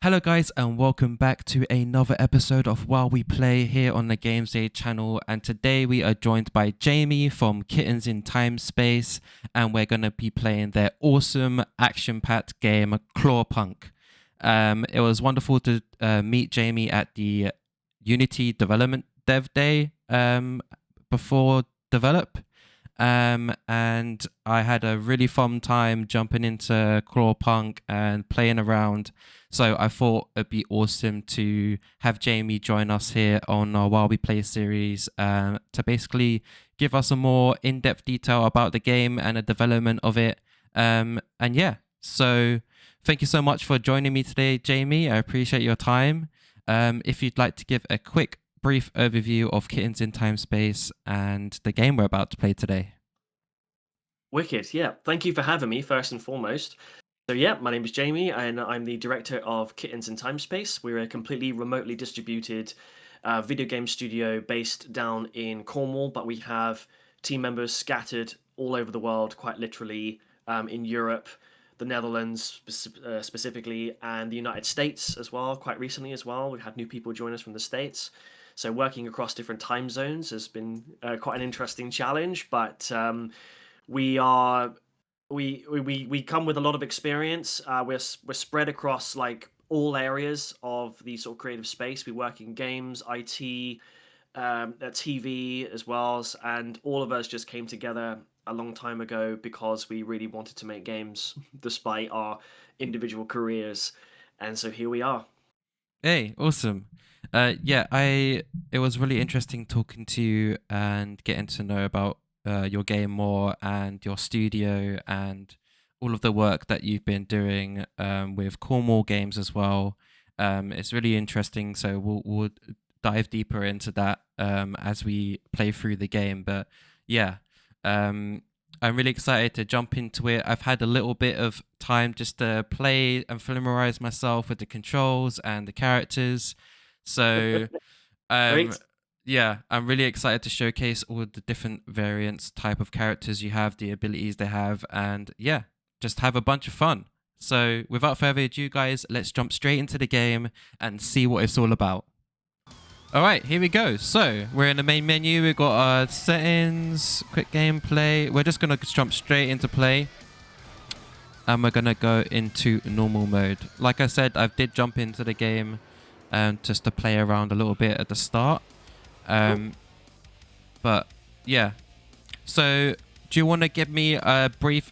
Hello guys and welcome back to another episode of While We Play here on the GamesAid channel, and today we are joined by Jamie from Kittensintimespace, and we're going to be playing their awesome action-packed game Clawpunk. It was wonderful to meet Jamie at the Unity Development Dev Day before Develop. And I had a really fun time jumping into Clawpunk and playing around. So I thought it'd be awesome to have Jamie join us here on our While We Play series to basically give us a more in-depth detail about the game and the development of it. And yeah, so thank you so much for joining me today, Jamie. I appreciate your time. If you'd like to give a quick brief overview of Kittensintimespace and the game we're about to play today. Wicked, yeah. Thank you for having me, first and foremost. So yeah, my name is Jamie, and I'm the director of Kittensintimespace. We're a completely remotely distributed video game studio based down in Cornwall, but we have team members scattered all over the world, quite literally, in Europe, the Netherlands specifically, and the United States as well, quite recently as well. We've had new people join us from the States. So working across different time zones has been quite an interesting challenge, but we come with a lot of experience. We're spread across like all areas of the sort of creative space. We work in games, IT, TV as well, and all of us just came together a long time ago because we really wanted to make games despite our individual careers, and so here we are. Hey, awesome. It was really interesting talking to you and getting to know about your game more and your studio and all of the work that you've been doing with Cornwall Games as well. It's really interesting, so we'll dive deeper into that as we play through the game. But yeah, I'm really excited to jump into it. I've had a little bit of time just to play and familiarize myself with the controls and the characters. So, Great. yeah, I'm really excited to showcase all the different variants, type of characters you have, the abilities they have, and yeah, just have a bunch of fun. So, without further ado, guys, let's jump straight into the game and see what it's all about. All right, here we go. So we're in the main menu. We've got our settings, quick gameplay. We're just going to jump straight into play. And we're going to go into normal mode. Like I said, I did jump into the game just to play around a little bit at the start. But yeah. So do you want to give me a brief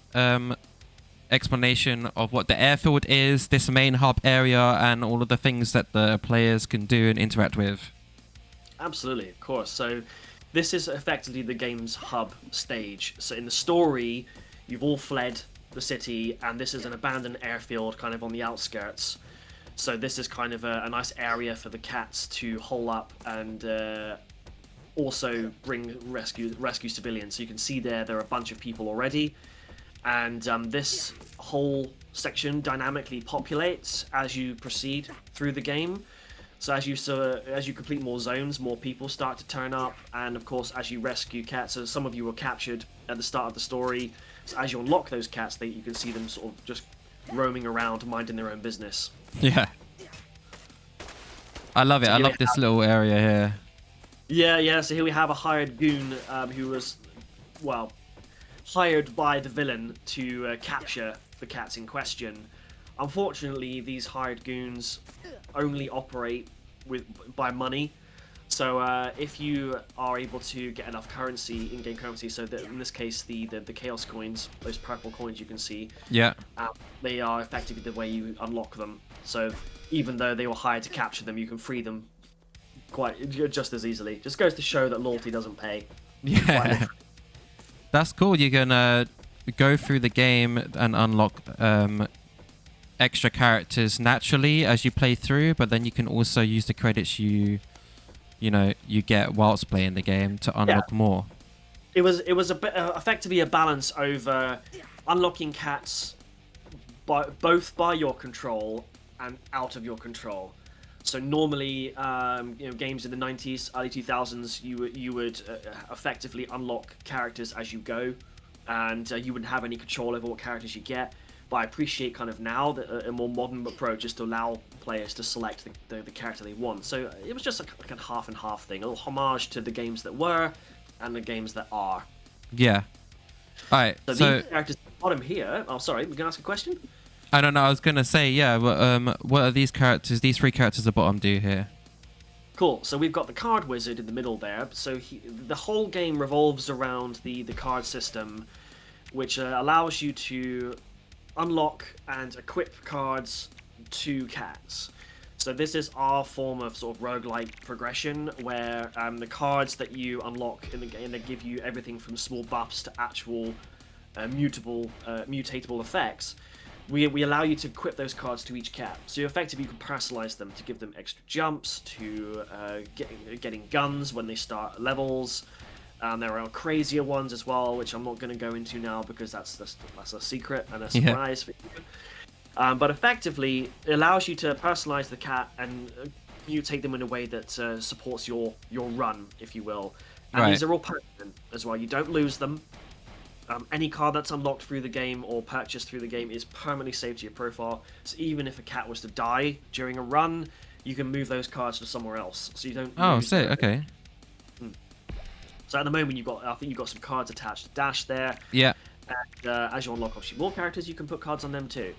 explanation of what the airfield is, this main hub area, and all of the things that the players can do and interact with? Absolutely, of course. So this is effectively the game's hub stage. So in the story, you've all fled the city, and this is an abandoned airfield kind of on the outskirts. So this is kind of a nice area for the cats to hole up and also bring rescue civilians. So you can see there are a bunch of people already, and this whole section dynamically populates as you proceed through the game. So as you complete more zones, more people start to turn up, and of course as you rescue cats, so some of you were captured at the start of the story. So as you unlock those cats, you can see them sort of just roaming around, minding their own business. Yeah, I love it. So I love this little area here. Yeah. So here we have a hired goon who was, well, hired by the villain to capture the cats in question. Unfortunately, these hired goons only operate by money. So if you are able to get enough currency, in-game currency, so that in this case the chaos coins, those purple coins you can see, Yeah. They are effectively the way you unlock them. So even though they were hired to capture them, you can free them just as easily. Just goes to show that loyalty doesn't pay. Yeah. That's cool. You can go through the game and unlock extra characters naturally as you play through, but then you can also use the credits you get whilst playing the game to unlock more. It was a bit effectively a balance over unlocking cats both by your control and out of your control. So normally, games in the 90s, early 2000s, you would effectively unlock characters as you go, and you wouldn't have any control over what characters you get. But I appreciate kind of now that a more modern approach is to allow players to select the character they want. So it was just like a half and half thing, a little homage to the games that were and the games that are. Yeah. All right. So these characters at the bottom here. Oh, sorry, we're gonna ask a question. I don't know. I was gonna say, yeah. What are these characters? These 3 characters at the bottom do here? Cool. So we've got the card wizard in the middle there. So the whole game revolves around the card system, which allows you to unlock and equip cards to cats. So this is our form of sort of roguelike progression, where the cards that you unlock in the game, they give you everything from small buffs to actual mutatable effects. We allow you to equip those cards to each cat. So effectively you can personalize them to give them extra jumps, to getting guns when they start levels. There are crazier ones as well, which I'm not going to go into now because that's a secret and a surprise for you. But effectively, it allows you to personalize the cat and mutate them in a way that supports your run, if you will. And these are all permanent as well. You don't lose them. Any card that's unlocked through the game or purchased through the game is permanently saved to your profile. So even if a cat was to die during a run, you can move those cards to somewhere else. So you don't. Oh, sick. Okay. So at the moment, I think you've got some cards attached to Dash there. Yeah. And as you unlock obviously more characters, you can put cards on them too.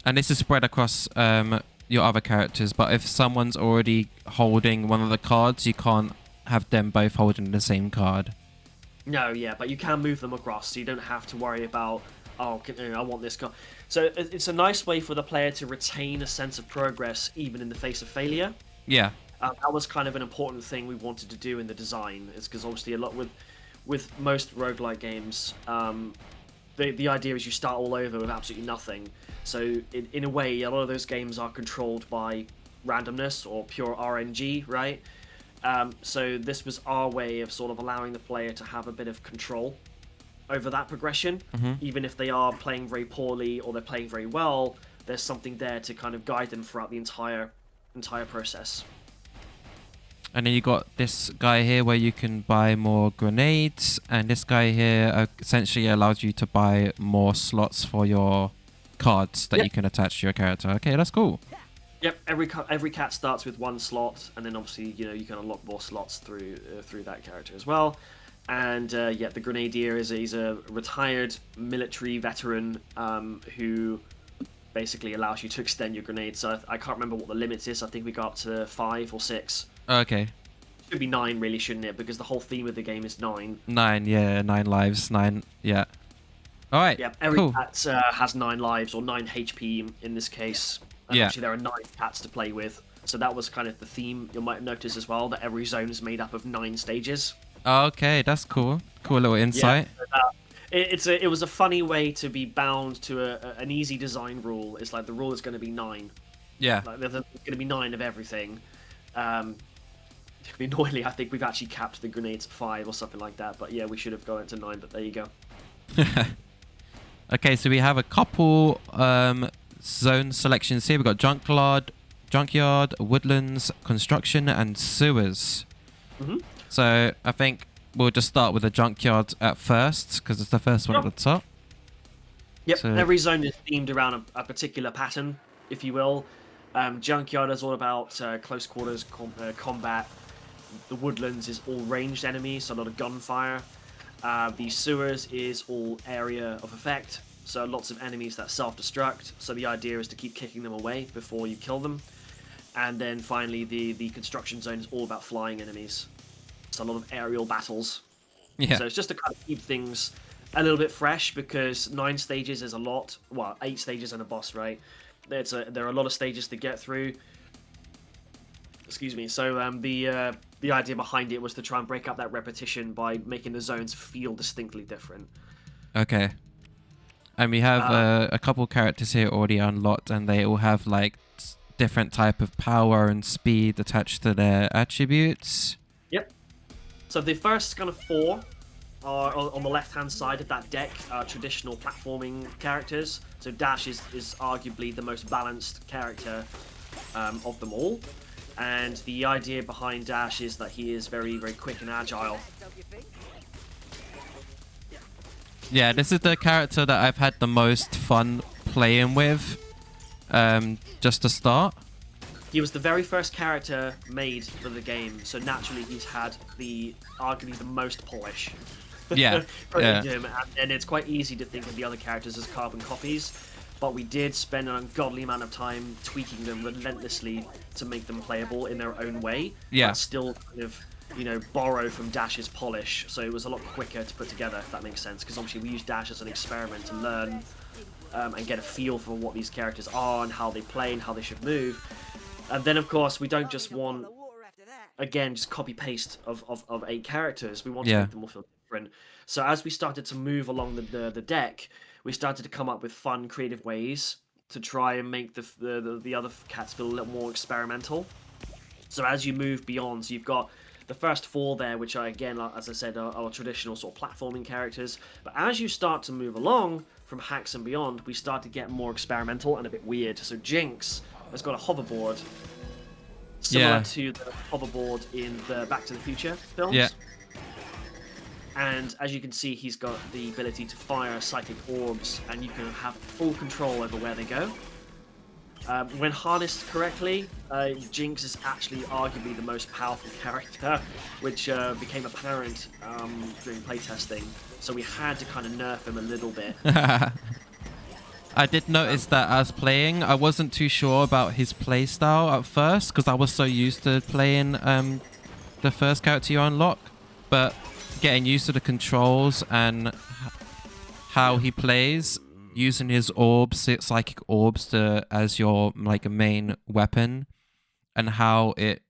And this is spread across your other characters, but if someone's already holding one of the cards, you can't have them both holding the same card. No, yeah, but you can move them across, so you don't have to worry about, oh, I want this card. So it's a nice way for the player to retain a sense of progress even in the face of failure. Yeah. That was kind of an important thing we wanted to do in the design, is because obviously a lot with most roguelike games, the idea is you start all over with absolutely nothing. So in a way, a lot of those games are controlled by randomness or pure RNG, right? So this was our way of sort of allowing the player to have a bit of control over that progression. Even if they are playing very poorly or they're playing very well, there's something there to kind of guide them throughout the entire process. And then you got this guy here where you can buy more grenades, and this guy here essentially allows you to buy more slots for your cards that you can attach to your character. Okay, that's cool. Yep, every cat starts with 1 slot, and then obviously you can unlock more slots through that character as well. And the Grenadier he's a retired military veteran who basically allows you to extend your grenades. So I can't remember what the limit is. I think we got up to 5 or 6. Okay. Should be 9, really, shouldn't it? Because the whole theme of the game is 9. 9, yeah, 9 lives, 9, yeah. All right. Yeah, every cool. cat has 9 lives or 9 HP in this case. And actually, there are 9 cats to play with. So that was kind of the theme. You might notice as well that every zone is made up of 9 stages. Okay, that's cool. Cool little insight. Yeah, it was a funny way to be bound to an easy design rule. It's like the rule is going to be 9. Yeah. Like there's going to be 9 of everything. Annoyingly, I think we've actually capped the grenades at 5 or something like that. But yeah, we should have gone into 9. But there you go. Okay, so we have a couple zone selections here. We've got junkyard, woodlands, construction, and sewers. So I think we'll just start with the junkyard at first, because it's the first one at the top. Yep, so every zone is themed around a particular pattern, if you will. Junkyard is all about close quarters combat. The woodlands is all ranged enemies, so a lot of gunfire. The sewers is all area of effect, so lots of enemies that self-destruct. So the idea is to keep kicking them away before you kill them. And then finally, the construction zone is all about flying enemies. So a lot of aerial battles. Yeah. So it's just to kind of keep things a little bit fresh, because 9 stages is a lot. Well, 8 stages and a boss, right? There are a lot of stages to get through. Excuse me. So the idea behind it was to try and break up that repetition by making the zones feel distinctly different. Okay. And we have a couple characters here already unlocked, and they all have like different type of power and speed attached to their attributes. Yep. So the first kind of 4 are on the left-hand side of that deck, traditional platforming characters. So Dash is arguably the most balanced character of them all. And the idea behind Dash is that he is very, very quick and agile. Yeah, this is the character that I've had the most fun playing with, just to start. He was the very first character made for the game, so naturally he's had arguably the most polish. Yeah, put yeah. into him, and it's quite easy to think of the other characters as carbon copies, but we did spend an ungodly amount of time tweaking them relentlessly to make them playable in their own way, Yeah. but still kind of, you know, borrow from Dash's polish, so it was a lot quicker to put together, if that makes sense, because obviously we used Dash as an experiment to learn and get a feel for what these characters are and how they play and how they should move. And then, of course, we don't just want, again, just copy-paste of 8 characters. We want to make them all feel different. So as we started to move along the deck, we started to come up with fun, creative ways to try and make the other cats feel a little more experimental. So as you move beyond, so you've got the first 4 there, which are, again, as I said, are traditional sort of platforming characters. But as you start to move along from Hacks and beyond, we start to get more experimental and a bit weird. So Jinx has got a hoverboard, similar to the hoverboard in the Back to the Future films. Yeah. And as you can see, he's got the ability to fire psychic orbs, and you can have full control over where they go. When harnessed correctly, Jinx is actually arguably the most powerful character, which became apparent during playtesting. So we had to kind of nerf him a little bit. I did notice that as playing, I wasn't too sure about his playstyle at first because I was so used to playing the first character you unlock, but getting used to the controls and how he plays, using his orbs, psychic orbs, as your like a main weapon, and how it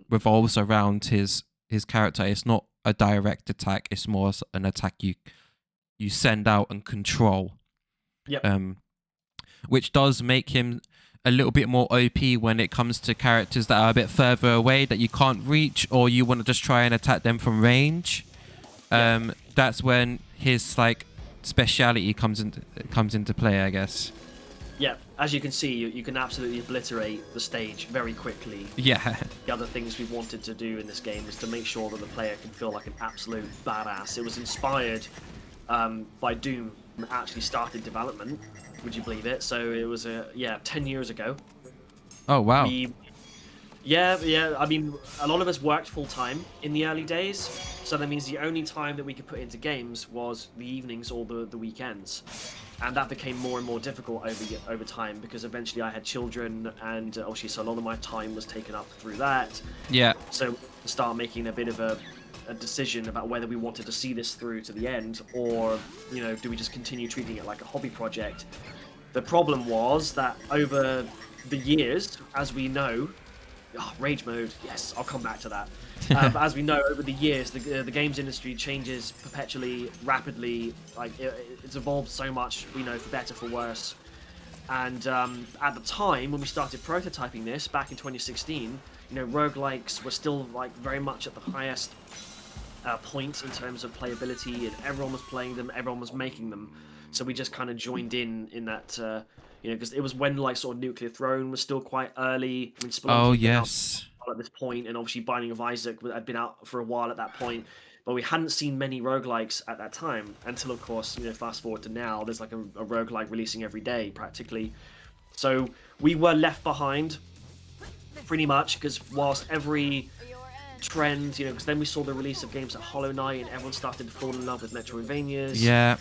revolves around his character. It's not a direct attack; it's more an attack you send out and control. Yep. Which does make him a little bit more OP when it comes to characters that are a bit further away that you can't reach, or you want to just try and attack them from range. That's when his like speciality comes into play, I guess. Yeah, as you can see, you can absolutely obliterate the stage very quickly. Yeah. The other things we wanted to do in this game is to make sure that the player can feel like an absolute badass. It was inspired by Doom, actually started development. Would you believe it? So it was 10 years ago. Oh wow. Yeah. I mean, a lot of us worked full time in the early days, so that means the only time that we could put into games was the evenings or the weekends, and that became more and more difficult over time because eventually I had children, and obviously so a lot of my time was taken up through that. Yeah. So to start making a bit of a decision about whether we wanted to see this through to the end, or do we just continue treating it like a hobby project. The problem was that over the years, as we know, rage mode, yes, I'll come back to that. But as we know, over the years, the games industry changes perpetually, rapidly. Like it's evolved so much, for better, for worse. And at the time when we started prototyping this back in 2016, roguelikes were still like very much at the highest point in terms of playability, and everyone was playing them, everyone was making them. So we just kind of joined in that, because it was when like sort of Nuclear Throne was still quite early. I mean, Spelunky yes. at this point, and obviously Binding of Isaac had been out for a while at that point, but we hadn't seen many roguelikes at that time until, of course, fast forward to now, there's like a roguelike releasing every day practically. So we were left behind pretty much, because whilst every trend, because then we saw the release of games like Hollow Knight and everyone started to fall in love with Metroidvanias. Yeah.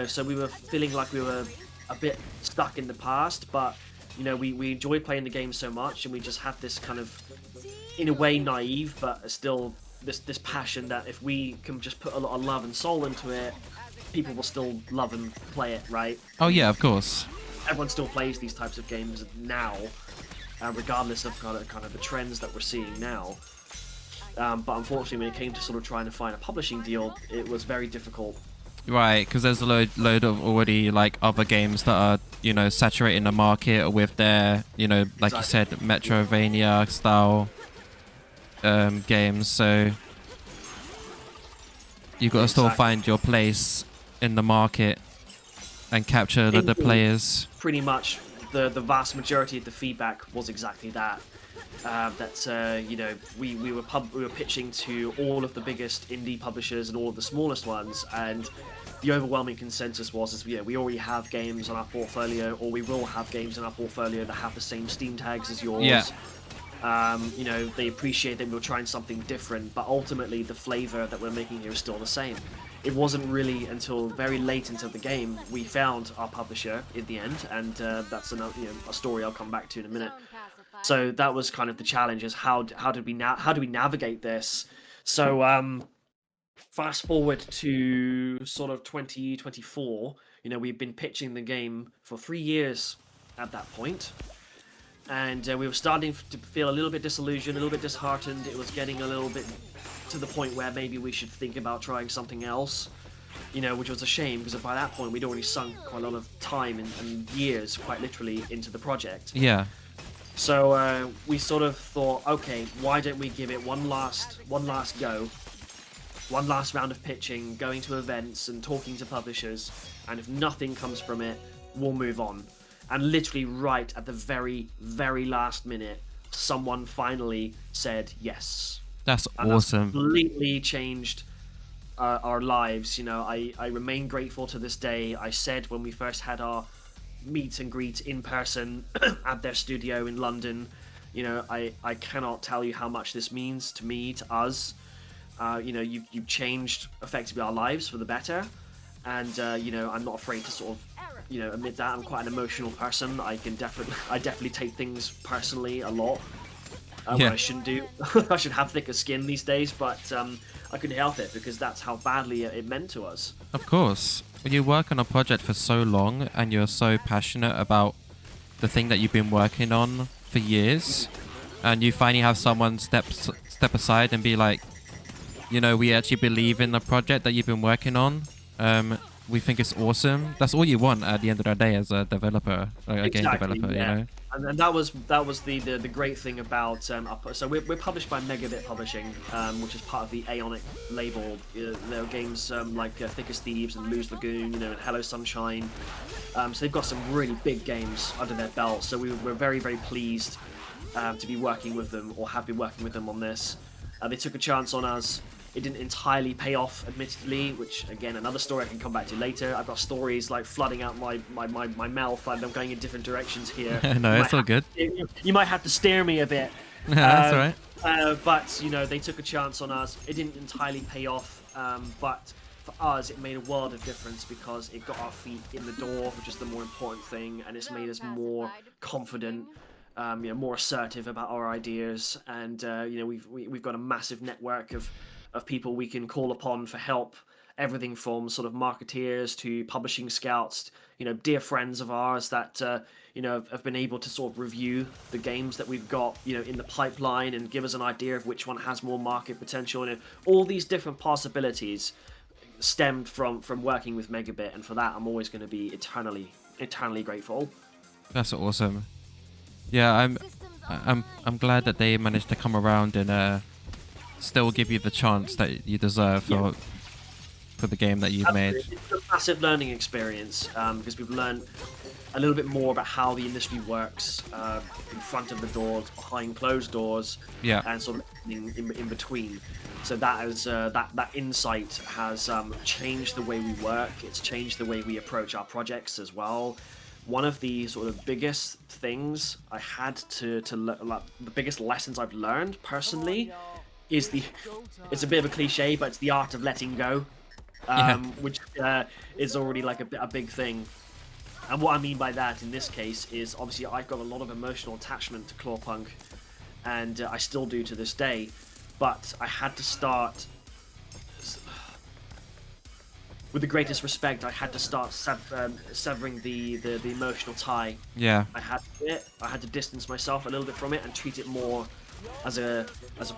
So we were feeling like we were a bit stuck in the past, but we enjoyed playing the game so much, and we just had this kind of, in a way, naive, but still this passion that if we can just put a lot of love and soul into it, people will still love and play it, right? Oh yeah, of course. Everyone still plays these types of games now, regardless of kind of the trends that we're seeing now. But unfortunately, when it came to sort of trying to find a publishing deal, it was very difficult. Right, because there's a load of already like other games that are saturating the market with their like you said, Metrovania style games. So you've got to still find your place in the market and capture the players. Pretty much, the vast majority of the feedback was exactly that. We were pitching to all of the biggest indie publishers and all of the smallest ones, and the overwhelming consensus was we already have games on our portfolio, or we will have games in our portfolio that have the same Steam tags as yours. Yeah. They appreciate that we're trying something different, but ultimately the flavor that we're making here is still the same. It wasn't really until very late into the game we found our publisher in the end, and that's a story I'll come back to in a minute. So that was kind of the challenge: is how do we navigate this? So fast forward to sort of 2024. We've been pitching the game for 3 years at that point. And we were starting to feel a little bit disillusioned, a little bit disheartened. It was getting a little bit to the point where maybe we should think about trying something else, which was a shame, because by that point we'd already sunk quite a lot of time and years, quite literally, into the project. Yeah. So we sort of thought, okay, why don't we give it one last go, one last round of pitching, going to events and talking to publishers, and if nothing comes from it, we'll move on. And literally right at the very, very last minute, someone finally said yes. That's and awesome. That's completely changed our lives. I remain grateful to this day. I said when we first had our meet and greet in person at their studio in London, I cannot tell you how much this means to me, to us. You've changed effectively our lives for the better. And I'm not afraid to sort of admit that. I'm quite an emotional person. I definitely take things personally a lot. What I shouldn't do. I should have thicker skin these days, but I couldn't help it, because that's how badly it meant to us. Of course. When you work on a project for so long and you're so passionate about the thing that you've been working on for years, and you finally have someone step aside and be like, we actually believe in the project that you've been working on. We think it's awesome. That's all you want at the end of the day as a developer, a game developer, yeah. And that was the great thing about so we're published by Megabit Publishing, which is part of the Aonic label. There are games like Thick as Thieves and Lose Lagoon, and Hello Sunshine. So they've got some really big games under their belt. So we're very, very pleased to be working with them, or have been working with them on this. They took a chance on us. It didn't entirely pay off, admittedly, which, again, another story I can come back to later. I've got stories like flooding out my mouth, and I'm going in different directions here. No, it's all good. You might have to steer me a bit. That's all right. But, they took a chance on us. It didn't entirely pay off, but for us, it made a world of difference, because it got our feet in the door, which is the more important thing, and it's made us more confident, more assertive about our ideas, and, we've got a massive network of people we can call upon for help. Everything from sort of marketeers to publishing scouts, dear friends of ours that have been able to sort of review the games that we've got in the pipeline and give us an idea of which one has more market potential. All these different possibilities stemmed from working with Megabit, and for that I'm always going to be eternally grateful. That's awesome. Yeah, I'm glad that they managed to come around and still give you the chance that you deserve for the game that you've made. It's a massive learning experience, because we've learned a little bit more about how the industry works, in front of the doors, behind closed doors, and sort of in between. So that is that insight has changed the way we work. It's changed the way we approach our projects as well. One of the sort of biggest things I had to learn, the biggest lessons I've learned personally, is it's a bit of a cliche, but it's the art of letting go, which is already like a big thing. And what I mean by that in this case is, obviously I've got a lot of emotional attachment to Clawpunk, and I still do to this day, but I had to start, with the greatest respect, I had to start severing the emotional tie. Yeah. I had to distance myself a little bit from it and treat it more as a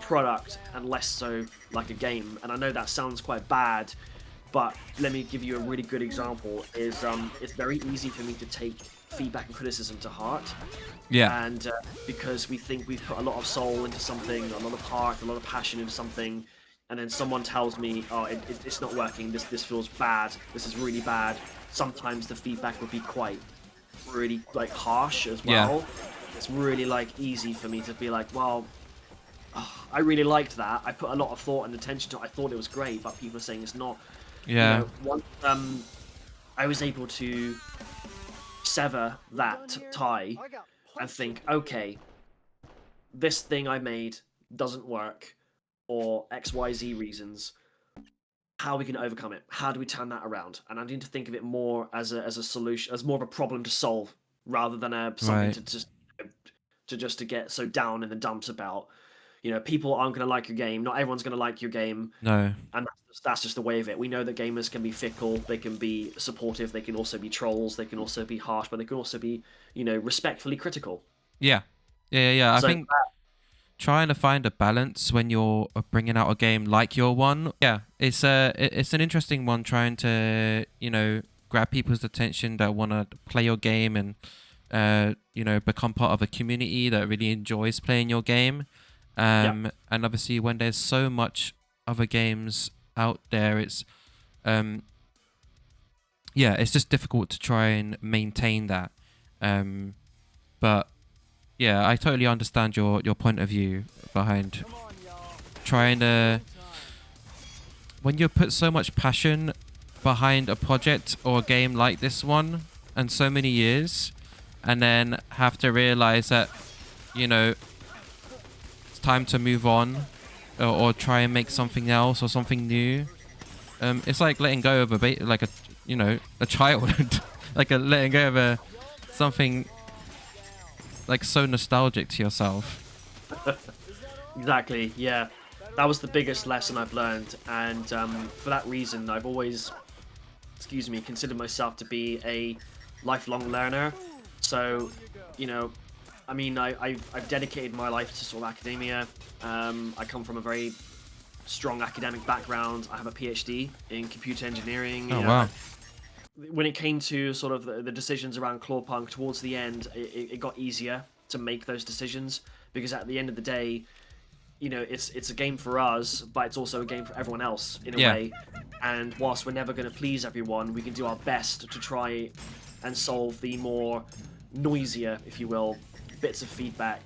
product and less so like a game. And I know that sounds quite bad, but let me give you a really good example. It's very easy for me to take feedback and criticism to heart. Yeah. And because we think we've put a lot of soul into something, a lot of heart, a lot of passion into something, and then someone tells me, oh, it's not working, this feels bad, this is really bad. Sometimes the feedback would be really like harsh as well. Yeah. It's really like easy for me to be like, well, I really liked that. I put a lot of thought and attention to it. I thought it was great, but people are saying it's not. Yeah. Once I was able to sever that tie and think, okay, this thing I made doesn't work, or XYZ reasons. How are we going to overcome it? How do we turn that around? And I need to think of it more as a solution, as more of a problem to solve, rather than something Right. to get so down in the dumps about. People aren't going to like your game. Not everyone's going to like your game, No. and that's just the way of it. We know that gamers can be fickle. They can be supportive. They can also be trolls. They can also be harsh, but they can also be, respectfully critical. Yeah. Yeah. I So think trying to find a balance when you're bringing out a game like your one, yeah, it's an interesting one. Trying to grab people's attention that want to play your game and become part of a community that really enjoys playing your game. yeah, And obviously, when there's so much other games out there, it's yeah, it's just difficult to try and maintain that. But yeah, I totally understand your point of view behind trying to, when you put so much passion behind a project or a game like this one and so many years, and then have to realize that it's time to move on, or try and make something else or something new. It's like letting go of a child, like letting go of something like so nostalgic to yourself. exactly. Yeah, that was the biggest lesson I've learned, and for that reason, I've always, considered myself to be a lifelong learner. So, I've dedicated my life to sort of academia. I come from a very strong academic background. I have a PhD in computer engineering. Oh wow. When it came to sort of the decisions around Clawpunk towards the end, it got easier to make those decisions, because at the end of the day, it's a game for us, but it's also a game for everyone else in a way. And whilst we're never going to please everyone, we can do our best to try and solve the more noisier, if you will, bits of feedback.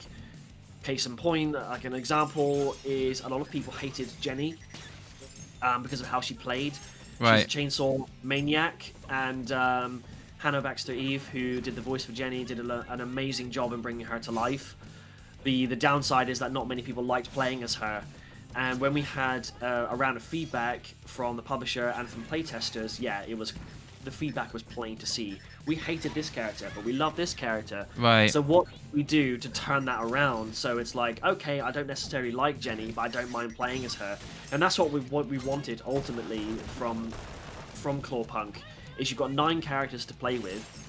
Case in point, like an example, is a lot of people hated Jenny because of how she played. Right. She's a chainsaw maniac, and Hannah Baxter-Eve, who did the voice for Jenny, did an amazing job in bringing her to life. The downside is that not many people liked playing as her, and when we had a round of feedback from the publisher and from playtesters, the feedback was plain to see. We hated this character, but we love this character. Right. So what we do to turn that around? So it's like, okay, I don't necessarily like Jenny, but I don't mind playing as her, and that's what we wanted ultimately from Clawpunk. Is you've got 9 characters to play with.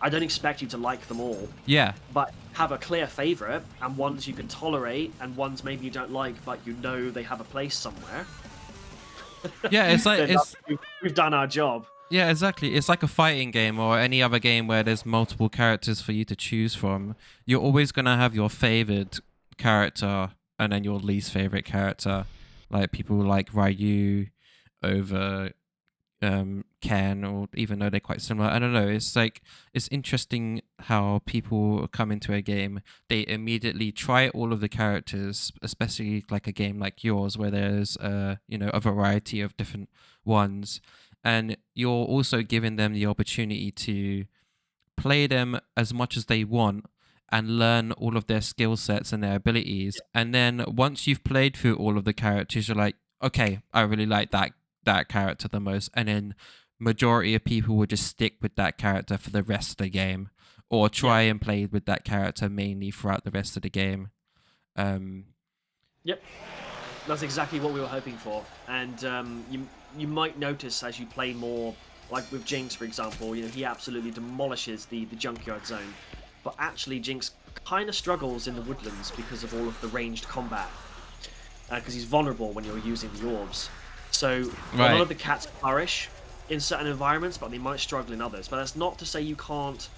I don't expect you to like them all. Yeah. But have a clear favorite, and ones you can tolerate, and ones maybe you don't like, but they have a place somewhere. Yeah, it's like we've done our job. Yeah, exactly. It's like a fighting game or any other game where there's multiple characters for you to choose from. You're always going to have your favored character and then your least favorite character. Like people like Ryu over Ken, or even though they're quite similar. I don't know. It's like, it's interesting how people come into a game. They immediately try all of the characters, especially like a game like yours where there's a variety of different ones. And you're also giving them the opportunity to play them as much as they want and learn all of their skill sets and their abilities. And then once you've played through all of the characters, you're like, okay, I really like that character the most. And then majority of people will just stick with that character for the rest of the game, or try and play with that character mainly throughout the rest of the game. Yep. That's exactly what we were hoping for, and you might notice as you play more, like with Jinx, for example, he absolutely demolishes the junkyard zone, but actually Jinx kind of struggles in the woodlands because of all of the ranged combat, because he's vulnerable when you're using the orbs. So a lot of the cats flourish in certain environments, but they might struggle in others. But that's not to say you can't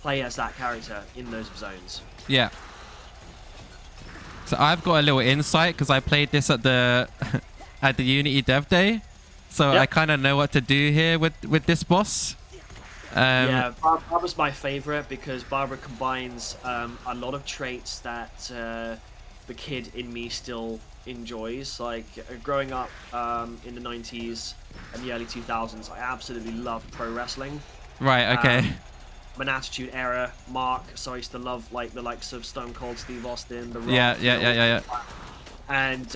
play as that character in those zones. Yeah. So I've got a little insight because I played this at the Unity Dev Day, so I kind of know what to do here with this boss. Yeah, Barbara's my favorite because Barbara combines a lot of traits that the kid in me still enjoys. Like growing up in the 90s and the early 2000s, I absolutely loved pro wrestling. Right. Okay. I'm an Attitude Era mark, so I used to love like the likes of Stone Cold Steve Austin, The Rock. Yeah. And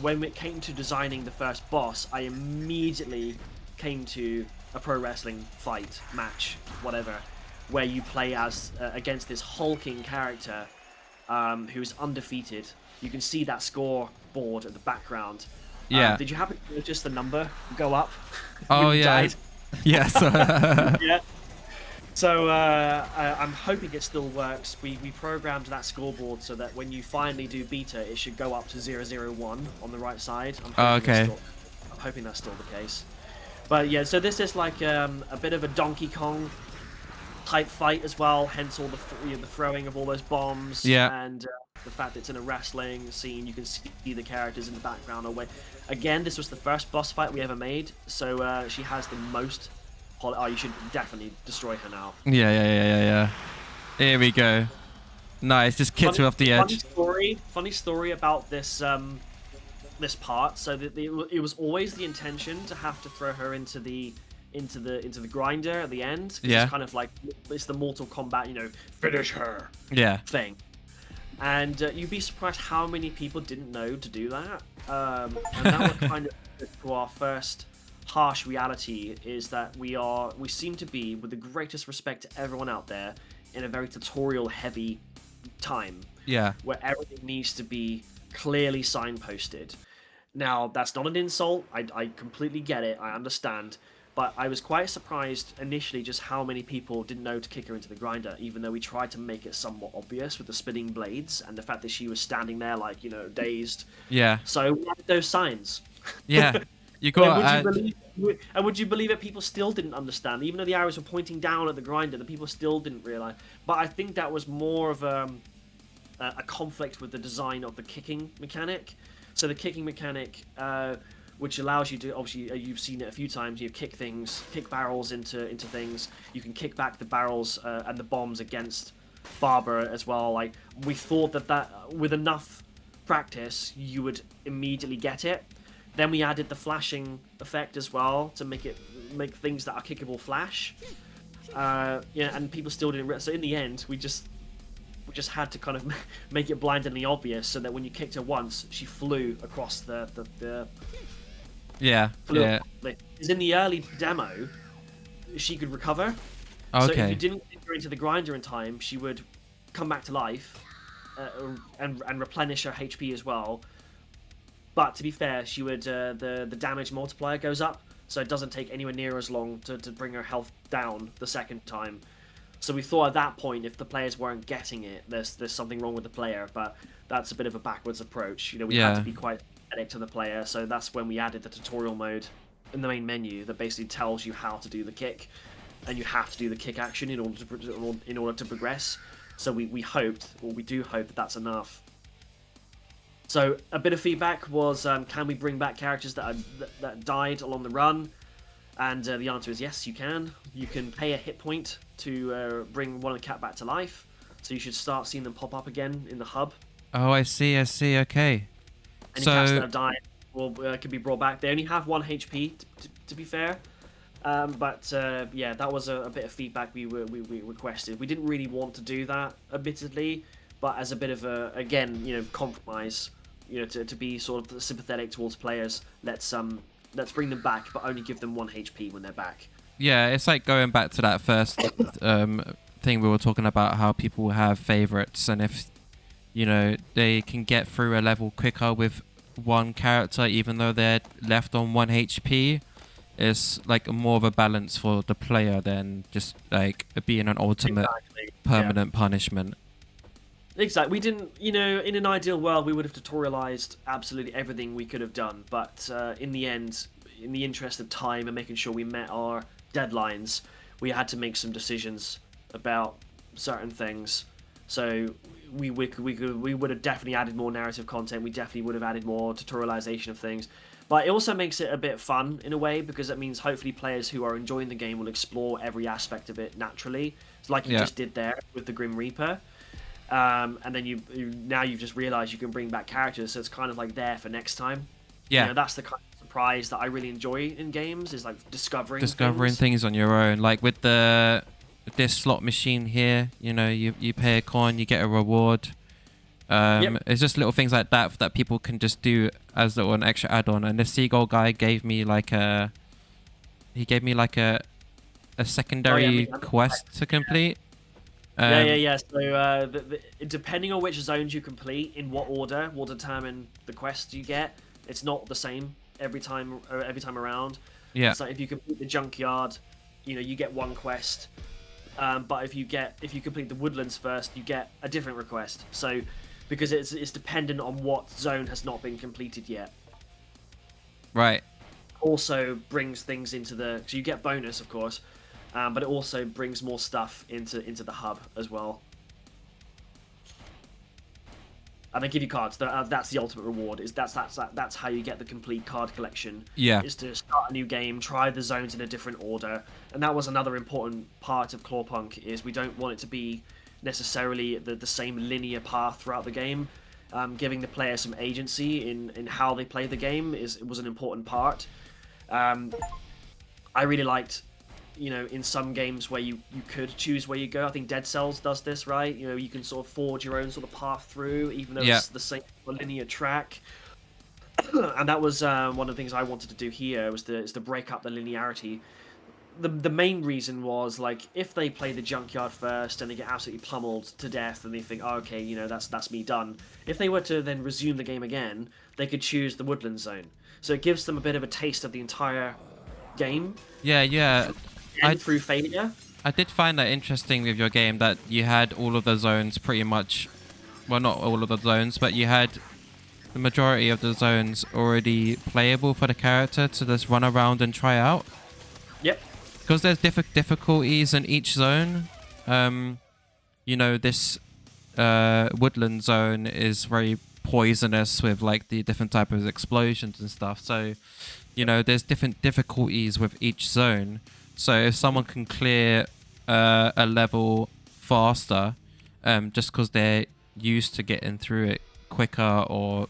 when it came to designing the first boss, I immediately came to a pro wrestling fight, match, whatever, where you play as against this hulking character who's undefeated. You can see that scoreboard at the background. Yeah. Did you happen to notice the number go up? Oh when you yeah. died? Yes. Yeah. So I'm hoping it still works. We programmed that scoreboard so that when you finally do beta, it should go up to 001 on the right side. I'm hoping that's still the case. But yeah, so this is like a bit of a Donkey Kong type fight as well. Hence all the throwing of all those bombs. Yeah. And the fact that it's in a wrestling scene, you can see the characters in the background. Again, this was the first boss fight we ever made, so she has the most. Oh, you should definitely destroy her now. Yeah. Here we go. Nice, just kicked her off the edge. Funny story about this this part. So that it was always the intention to have to throw her into the grinder at the end. Yeah. It's kind of like it's the Mortal Kombat, finish her. Yeah. Thing. And you'd be surprised how many people didn't know to do that. And that was kind of to our first harsh reality is that we seem to be, with the greatest respect to everyone out there, in a very tutorial heavy time. Yeah. Where everything needs to be clearly signposted. Now, that's not an insult. I completely get it. I understand. But I was quite surprised initially just how many people didn't know to kick her into the grinder, even though we tried to make it somewhat obvious with the spinning blades and the fact that she was standing there like, dazed. Yeah. So we had those signs. Yeah. You got. Would you believe it? People still didn't understand, even though the arrows were pointing down at the grinder. The people still didn't realize. But I think that was more of a conflict with the design of the kicking mechanic. So the kicking mechanic, which allows you to, obviously, you've seen it a few times. You kick barrels into things. You can kick back the barrels and the bombs against Barbara as well. Like we thought that with enough practice, you would immediately get it. Then we added the flashing effect as well to make things that are kickable flash. And people still didn't. So in the end, we just had to kind of make it blindingly obvious, so that when you kicked her once, she flew across the. Yeah. Yeah. Because in the early demo, she could recover. Okay. So if you didn't kick her into the grinder in time, she would come back to life and replenish her HP as well. But to be fair, she would the damage multiplier goes up, so it doesn't take anywhere near as long to bring her health down the second time. So we thought at that point, if the players weren't getting it, there's something wrong with the player. But that's a bit of a backwards approach. We had to be quite empathetic to the player, so that's when we added the tutorial mode in the main menu that basically tells you how to do the kick, and you have to do the kick action in order to progress. So we do hope that that's enough. So a bit of feedback was, can we bring back characters that died along the run? And the answer is yes, you can. You can pay a hit point to bring one of the cat back to life. So you should start seeing them pop up again in the hub. Oh, I see. Okay. Any cats that have died can be brought back. They only have 1 HP, to be fair. But that was a bit of feedback we requested. We didn't really want to do that, admittedly. But as a bit of compromise, to be sort of sympathetic towards players, let's bring them back, but only give them 1 HP when they're back. Yeah, it's like going back to that first thing we were talking about, how people have favorites, and if they can get through a level quicker with one character, even though they're left on 1 HP, it's like more of a balance for the player than just like being an ultimate permanent punishment. Exactly. We didn't, in an ideal world, we would have tutorialized absolutely everything we could have done. But in the end, in the interest of time and making sure we met our deadlines, we had to make some decisions about certain things. So we would have definitely added more narrative content. We definitely would have added more tutorialization of things. But it also makes it a bit fun in a way, because it means hopefully players who are enjoying the game will explore every aspect of it naturally, like you just did there with the Grim Reaper. and then now you've just realized you can bring back characters, so it's kind of like there for next time. Yeah. That's the kind of surprise that I really enjoy in games, is like discovering things on your own. Like with this slot machine here, you pay a coin, you get a reward. It's just little things like that people can just do as an extra add-on. And the seagull guy gave me like a secondary quest to complete. So depending on which zones you complete, in what order, will determine the quests you get. It's not the same every time around. Yeah. So if you complete the junkyard, you get one quest. But if you complete the woodlands first, you get a different request. So because it's dependent on what zone has not been completed yet. Right. Also brings things into so you get bonus, of course, but it also brings more stuff into the hub as well. And they give you cards. That's the ultimate reward. That's how you get the complete card collection. Yeah. Is to start a new game, try the zones in a different order, and that was another important part of Clawpunk. Is we don't want it to be necessarily the same linear path throughout the game. Giving the player some agency in how they play the game was an important part. I really liked, in some games where you could choose where you go. I think Dead Cells does this, right? You can sort of forge your own sort of path through, even though it's the same linear track. And that was one of the things I wanted to do here, was to break up the linearity. The main reason was, like, if they play the junkyard first and they get absolutely pummeled to death and they think, oh, okay, that's me done. If they were to then resume the game again, they could choose the woodland zone. So it gives them a bit of a taste of the entire game. Yeah. And through failure. I did find that interesting with your game, that you had all of the zones pretty much, well, not all of the zones, but you had the majority of the zones already playable for the character to just run around and try out. Yep. Because there's difficulties in each zone. This woodland zone is very poisonous with like the different type of explosions and stuff. So, there's different difficulties with each zone. So if someone can clear a level faster, just because they're used to getting through it quicker, or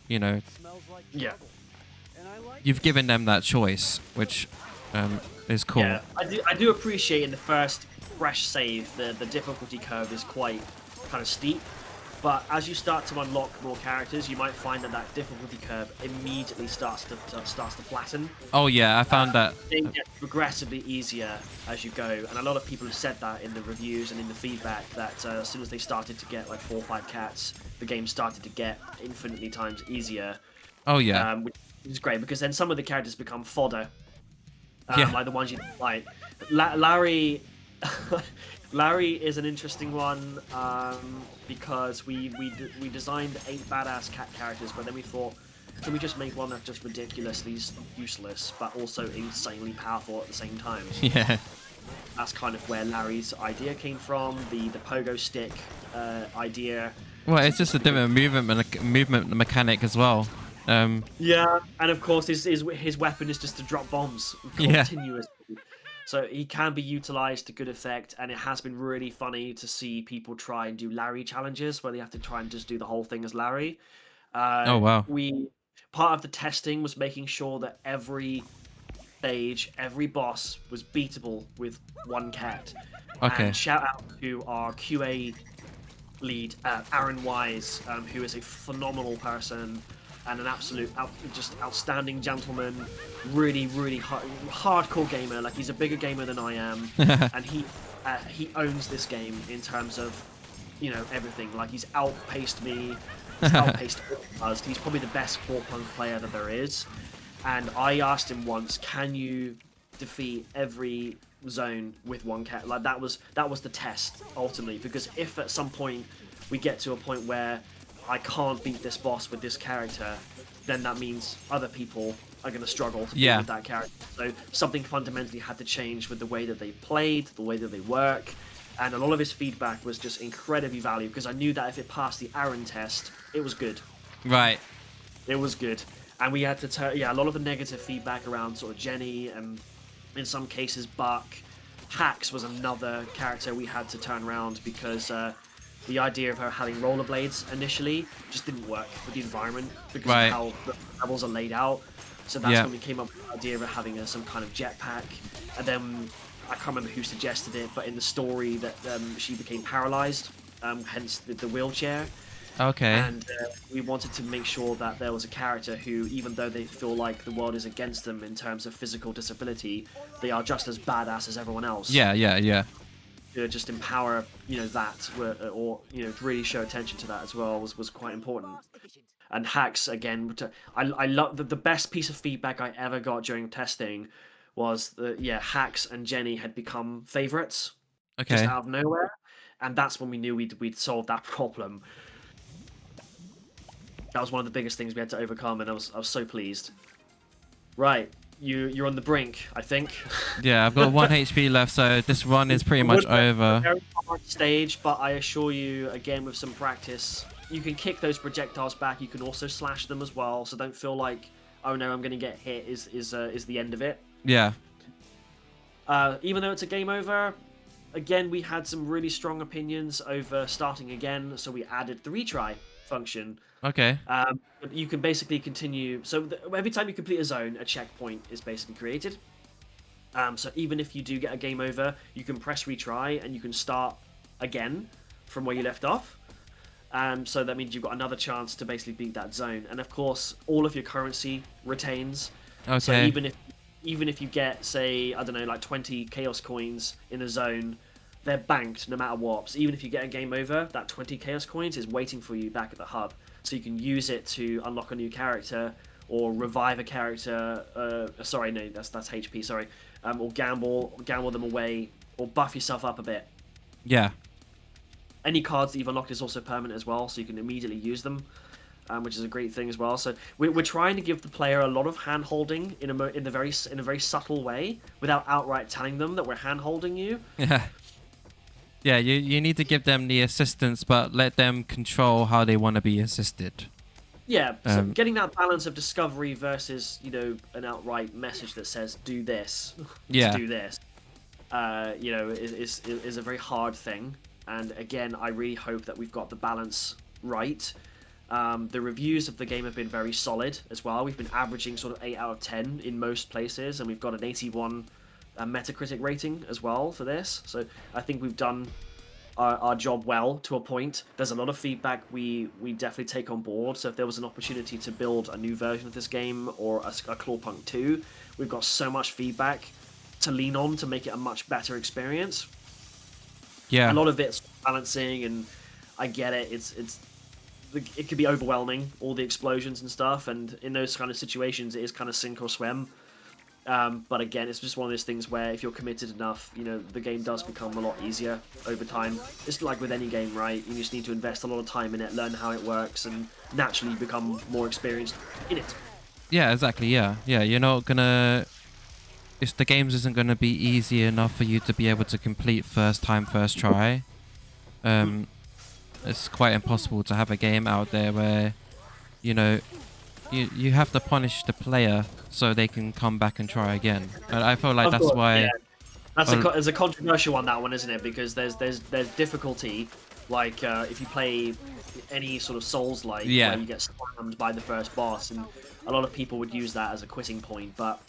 you've given them that choice, which is cool. Yeah, I do appreciate in the first fresh save the difficulty curve is quite kind of steep, but as you start to unlock more characters, you might find that difficulty curve immediately starts to flatten. Oh yeah, I found that it gets progressively easier as you go, and a lot of people have said that in the reviews and in the feedback, that as soon as they started to get like 4 or 5 cats, the game started to get infinitely times easier. Oh yeah, which is great, because then some of the characters become fodder. Like the ones you like. Larry is an interesting one, because we designed 8 badass cat characters, but then we thought, can we just make one that's just ridiculously useless but also insanely powerful at the same time? Yeah. That's kind of where Larry's idea came from. The pogo stick idea. Well, it's just a different movement mechanic as well. Yeah, and of course his weapon is just to drop bombs continuously. So he can be utilized to good effect, and it has been really funny to see people try and do Larry challenges where they have to try and just do the whole thing as Larry. Oh wow. Part of the testing was making sure that every stage, every boss was beatable with 1 cat. Okay. And shout out to our QA lead, Aaron Wise, who is a phenomenal person and an absolute just outstanding gentleman, really hardcore gamer. Like, he's a bigger gamer than I am, and he owns this game in terms of everything. Like, he's outpaced me, he's outpaced us. He's probably the best Clawpunk player that there is. And I asked him once, can you defeat every zone with 1 cat? Like, that was the test ultimately, because if at some point we get to a point where I can't beat this boss with this character, then that means other people are going to struggle to beat with that character. So something fundamentally had to change with the way that they played, the way that they work, and a lot of his feedback was just incredibly valuable, because I knew that if it passed the Aaron test, it was good. Right. It was good. And we had to a lot of the negative feedback around sort of Jenny, and in some cases Buck. Hax was another character we had to turn around, because the idea of her having rollerblades initially just didn't work with the environment because Right. of how the levels are laid out. So that's Yeah. when we came up with the idea of her having some kind of jetpack. And then I can't remember who suggested it, but in the story that she became paralyzed, hence the wheelchair. Okay. And we wanted to make sure that there was a character who, even though they feel like the world is against them in terms of physical disability, they are just as badass as everyone else. Yeah. To just empower, that, or to really show attention to that as well was quite important. And hacks again. I love the best piece of feedback I ever got during testing was that hacks and Jenny had become favorites just Okay. out of nowhere, and that's when we knew we'd solved that problem. That was one of the biggest things we had to overcome, and I was so pleased. Right, you're on the brink, I think. Yeah, I've got 1 HP left, so this run is pretty much over. Very hard stage, but I assure you, again with some practice, you can kick those projectiles back. You can also slash them as well, so don't feel like, oh no, I'm going to get hit. Is the end of it? Yeah. Even though it's a game over, again we had some really strong opinions over starting again, so we added the retry function. Okay. You can basically continue. So every time you complete a zone, a checkpoint is basically created. So even if you do get a game over, you can press retry and you can start again from where you left off. So that means you've got another chance to basically beat that zone. And of course, all of your currency retains. Okay. So even if you get, say, I don't know, like 20 chaos coins in a zone, they're banked no matter what. So even if you get a game over, that 20 chaos coins is waiting for you back at the hub. So you can use it to unlock a new character or revive a character. Sorry, no, that's HP. Sorry, or gamble them away or buff yourself up a bit. Yeah. Any cards that you've unlocked is also permanent as well, so you can immediately use them, which is a great thing as well. So we're trying to give the player a lot of hand holding in a very subtle way, without outright telling them that we're hand holding you. Yeah. Yeah, you need to give them the assistance, but let them control how they want to be assisted. Yeah, so getting that balance of discovery versus, an outright message that says, do this, Yeah. to do this, is a very hard thing. And again, I really hope that we've got the balance right. The reviews of the game have been very solid as well. We've been averaging sort of 8 out of 10 in most places, and we've got an 81 Metacritic rating as well for this. So I think we've done our job well to a point. There's a lot of feedback we definitely take on board. So if there was an opportunity to build a new version of this game or a Clawpunk 2, we've got so much feedback to lean on to make it a much better experience. Yeah. A lot of it's balancing, and I get it. It could be overwhelming, all the explosions and stuff, and in those kind of situations, it is kind of sink or swim. But again, it's just one of those things where if you're committed enough, the game does become a lot easier over time. It's like with any game, right? You just need to invest a lot of time in it, learn how it works, and naturally become more experienced in it. Yeah, exactly. Yeah. You're not gonna. The games isn't gonna be easy enough for you to be able to complete first try. It's quite impossible to have a game out there where, you have to punish the player so they can come back and try again. And I feel like that's why. Yeah. It's a controversial one, that one, isn't it? Because there's difficulty, like if you play any sort of Souls-like, where you get slammed by the first boss, and a lot of people would use that as a quitting point, but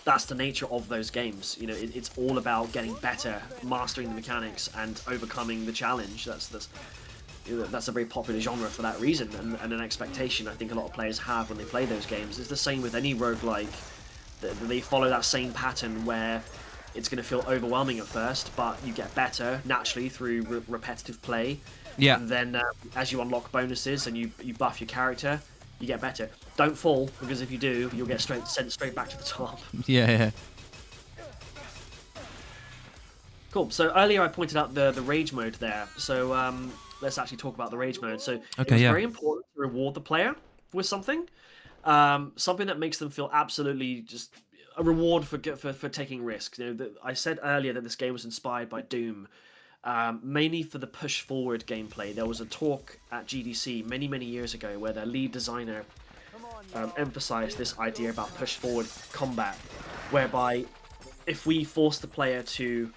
that's the nature of those games. It's all about getting better, mastering the mechanics, and overcoming the challenge. That's a very popular genre for that reason, and an expectation I think a lot of players have when they play those games. It's the same with any roguelike. They follow that same pattern where it's going to feel overwhelming at first, but you get better naturally through repetitive play. Yeah. And then as you unlock bonuses and you buff your character, you get better. Don't fall, because if you do, you'll get sent straight back to the top. Yeah. Cool. So earlier I pointed out the rage mode there. So let's actually talk about the rage mode. So it's very important to reward the player with something. Something that makes them feel absolutely just a reward for taking risks. I said earlier that this game was inspired by Doom. Mainly for the push forward gameplay. There was a talk at GDC many years ago where their lead designer emphasized this idea about push forward combat, whereby if we force the player to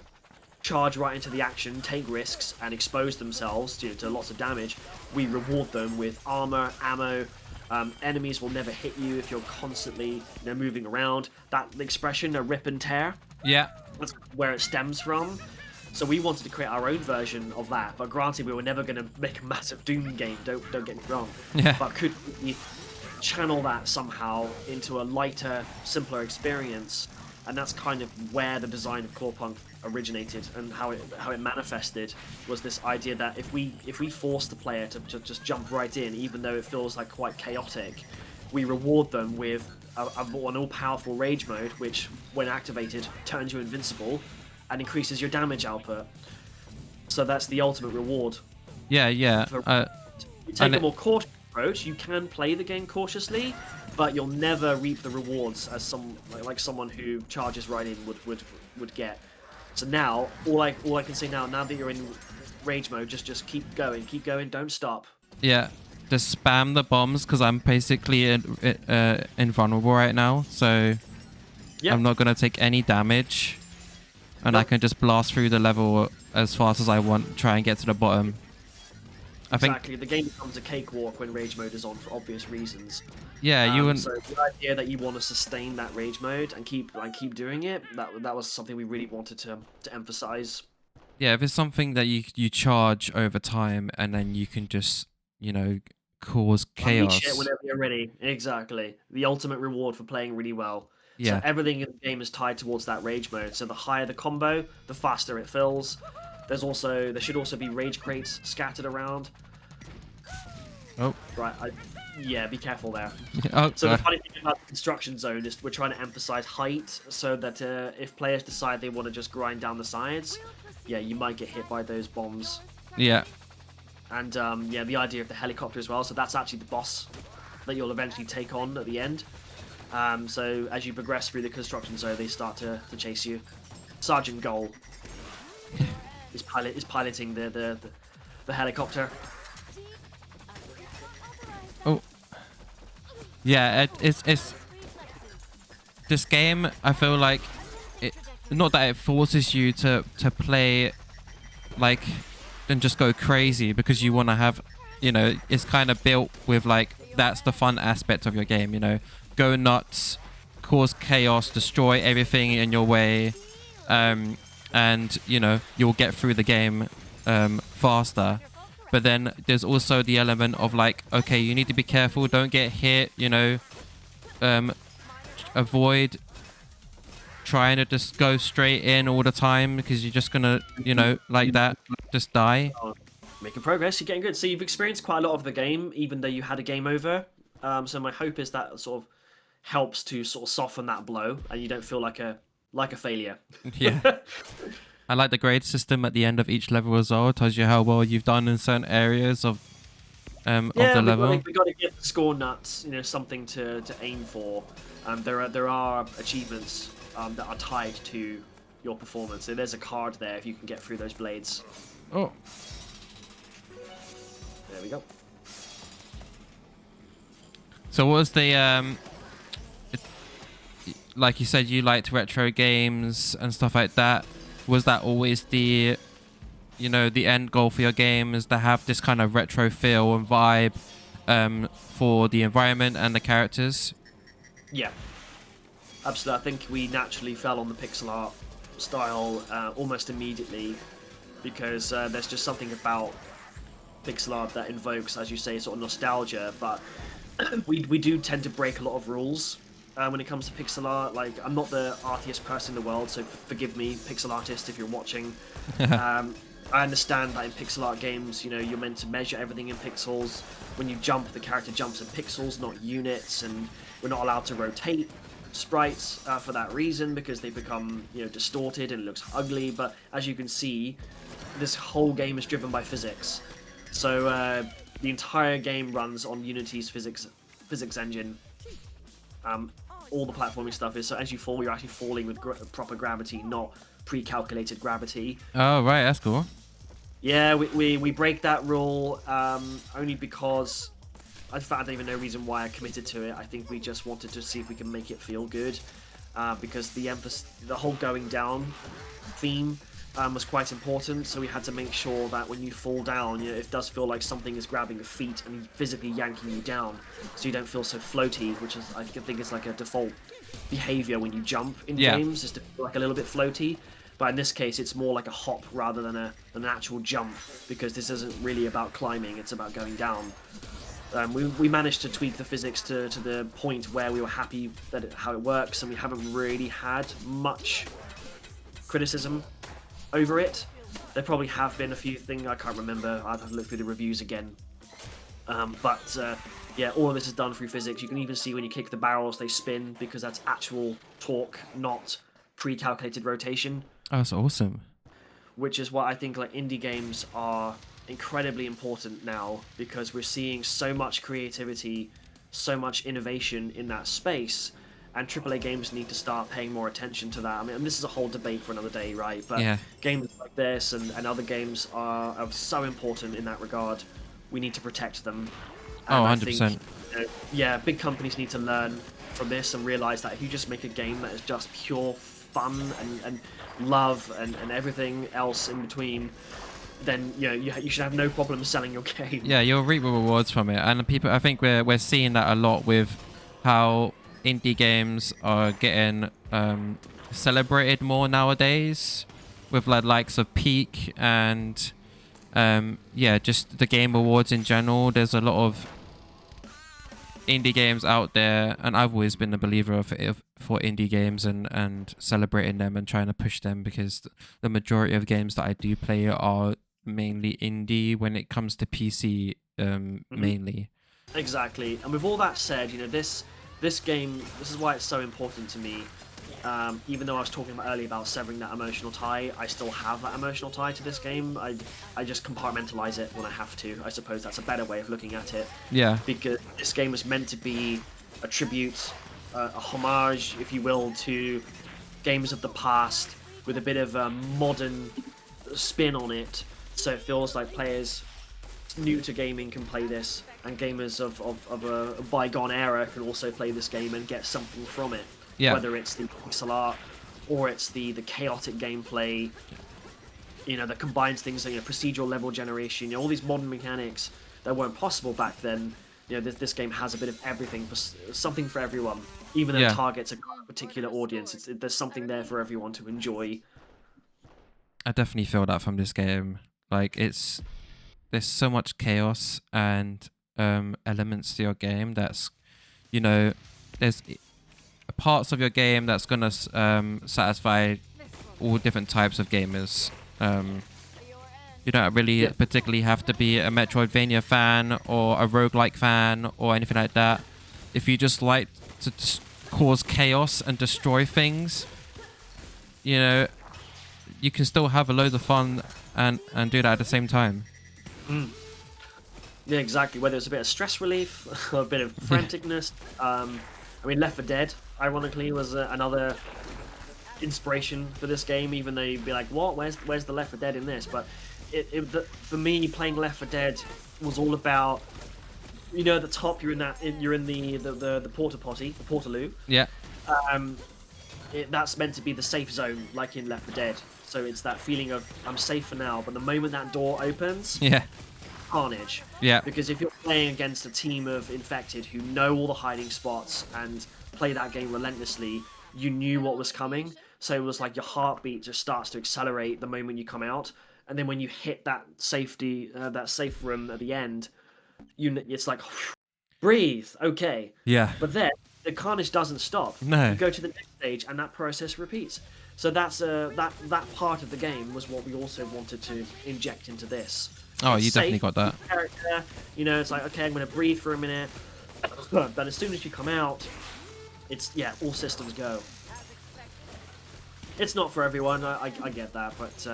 charge right into the action, take risks, and expose themselves to lots of damage, we reward them with armor, ammo. Enemies will never hit you if you're constantly moving around. That expression, a rip and tear, Yeah. that's where it stems from. So we wanted to create our own version of that, but granted, we were never going to make a massive Doom game. Don't get me wrong. Yeah. But could we channel that somehow into a lighter, simpler experience? And that's kind of where the design of Clawpunk originated, and how it manifested was this idea that if we force the player to just jump right in, even though it feels like quite chaotic, we reward them with an all-powerful rage mode, which, when activated, turns you invincible and increases your damage output. So that's the ultimate reward. Yeah. You take a more cautious approach. You can play the game cautiously, but you'll never reap the rewards as someone who charges right in would get. So now, all I can say now that you're in rage mode, just keep going, don't stop. Yeah. Just spam the bombs, because I'm basically invulnerable right now, so Yep. I'm not gonna take any damage, and I can just blast through the level as fast as I want, try and get to the bottom. Exactly. The game becomes a cakewalk when rage mode is on, for obvious reasons. Yeah, you wouldn't. So the idea that you want to sustain that rage mode and keep doing it, that was something we really wanted to emphasize. Yeah, if it's something that you charge over time, and then you can just cause chaos. Unleash it whenever you're ready. Exactly. The ultimate reward for playing really well. Yeah. So everything in the game is tied towards that rage mode. So the higher the combo, the faster it fills. There should also be rage crates scattered around. Oh. Right. Yeah, be careful there. Oh, so the funny thing about the construction zone is we're trying to emphasize height, so that if players decide they want to just grind down the sides, yeah, you might get hit by those bombs. Yeah. And yeah, the idea of the helicopter as well. So that's actually the boss that you'll eventually take on at the end. So as you progress through the construction zone, they start to chase you. Sergeant Goal is piloting the helicopter. Oh. Yeah, it's this game. I feel like not that it forces you to play like and just go crazy, because you want to have, it's kind of built with like, that's the fun aspect of your game, go nuts, cause chaos, destroy everything in your way, and you'll get through the game faster. But then there's also the element of like, okay, you need to be careful, don't get hit, avoid trying to just go straight in all the time, because you're just gonna, like that, just die. Making progress, you're getting good. So you've experienced quite a lot of the game, even though you had a game over. So my hope is that sort of helps to sort of soften that blow, and you don't feel like a failure. Yeah. I like the grade system at the end of each level as well. It tells you how well you've done in certain areas of the level. We got to give the score nuts, something to aim for. There are achievements that are tied to your performance. So there's a card there if you can get through those blades. Oh. There we go. So what was the like you said, you liked retro games and stuff like that. Was that always the the end goal for your game, is to have this kind of retro feel and vibe for the environment and the characters? Yeah, absolutely. I think we naturally fell on the pixel art style almost immediately, because there's just something about pixel art that invokes, as you say, sort of nostalgia. But we do tend to break a lot of rules when it comes to pixel art. Like, I'm not the artiest person in the world, so forgive me, pixel artist, if you're watching. I understand that in pixel art games, you're meant to measure everything in pixels. When you jump, the character jumps in pixels, not units, and we're not allowed to rotate sprites for that reason, because they become distorted and it looks ugly. But as you can see, this whole game is driven by physics. So the entire game runs on Unity's physics engine. All the platforming stuff is, so as you fall, you're actually falling with proper gravity, not pre-calculated gravity. Oh, right, that's cool. Yeah, we break that rule only because I don't even know reason why I committed to it. I think we just wanted to see if we can make it feel good, because the whole going down theme was quite important. So we had to make sure that when you fall down, it does feel like something is grabbing your feet and physically yanking you down, so you don't feel so floaty, which is I think is like a default behavior when you jump in games, is to feel like a little bit floaty. But in this case, it's more like a hop rather than an actual jump, because this isn't really about climbing; it's about going down. We managed to tweak the physics to the point where we were happy that how it works, and we haven't really had much criticism over it. There probably have been a few things, I can't remember, I'd have to look through the reviews again. Yeah, all of this is done through physics. You can even see when you kick the barrels, they spin, because that's actual torque, not pre-calculated rotation. Oh, that's awesome. Which is why I think like indie games are incredibly important now, because we're seeing so much creativity, so much innovation in that space, and AAA games need to start paying more attention to that. I mean, and this is a whole debate for another day, right? But games like this and other games are so important in that regard. We need to protect them. And 100%. I think, yeah, big companies need to learn from this and realize that if you just make a game that is just pure fun and love and everything else in between, then you should have no problem selling your game. Yeah, you'll reap the rewards from it, and people. I think we're seeing that a lot with how indie games are getting celebrated more nowadays, with like likes of Peak and just the Game Awards in general. There's a lot of indie games out there, and I've always been a believer for indie games and celebrating them and trying to push them, because the majority of games that I do play are mainly indie when it comes to PC, mainly. Exactly. And with all that said, this game, this is why it's so important to me. Even though I was talking about earlier about severing that emotional tie, I still have that emotional tie to this game. I just compartmentalize it when I have to. I suppose that's a better way of looking at it. Yeah. Because this game was meant to be a tribute, a homage, if you will, to games of the past, with a bit of a modern spin on it. So it feels like players new to gaming can play this, and gamers of a bygone era can also play this game and get something from it. Yeah. Whether it's the pixel art or it's the chaotic gameplay, that combines things like procedural level generation, all these modern mechanics that weren't possible back then. This game has a bit of everything, something for everyone. Even though it targets a particular audience, there's something there for everyone to enjoy. I definitely feel that from this game. Like there's so much chaos and elements to your game that's, there's parts of your game that's gonna satisfy all different types of gamers. You don't really particularly have to be a Metroidvania fan or a roguelike fan or anything like that. If you just like to cause chaos and destroy things, you can still have a load of fun and do that at the same time. Yeah, exactly. Whether it's a bit of stress relief, a bit of franticness. Left 4 Dead, ironically, was another inspiration for this game. Even though you'd be like, "What? Where's the Left 4 Dead in this?" But for me, playing Left 4 Dead was all about, at the top you're in the porta potty, the portaloo. Yeah. That's meant to be the safe zone, like in Left 4 Dead. So it's that feeling of I'm safe for now, but the moment that door opens, carnage. Yeah. Because if you're playing against a team of infected who know all the hiding spots and play that game relentlessly, you knew what was coming. So it was like your heartbeat just starts to accelerate the moment you come out, and then when you hit that safe room at the end, it's like breathe, okay. Yeah. But then the carnage doesn't stop. No. You go to the next stage, and that process repeats. So that's that part of the game was what we also wanted to inject into this. Oh, you definitely got that. Character, it's like, okay, I'm going to breathe for a minute, but as soon as you come out, it's all systems go. It's not for everyone. I get that, but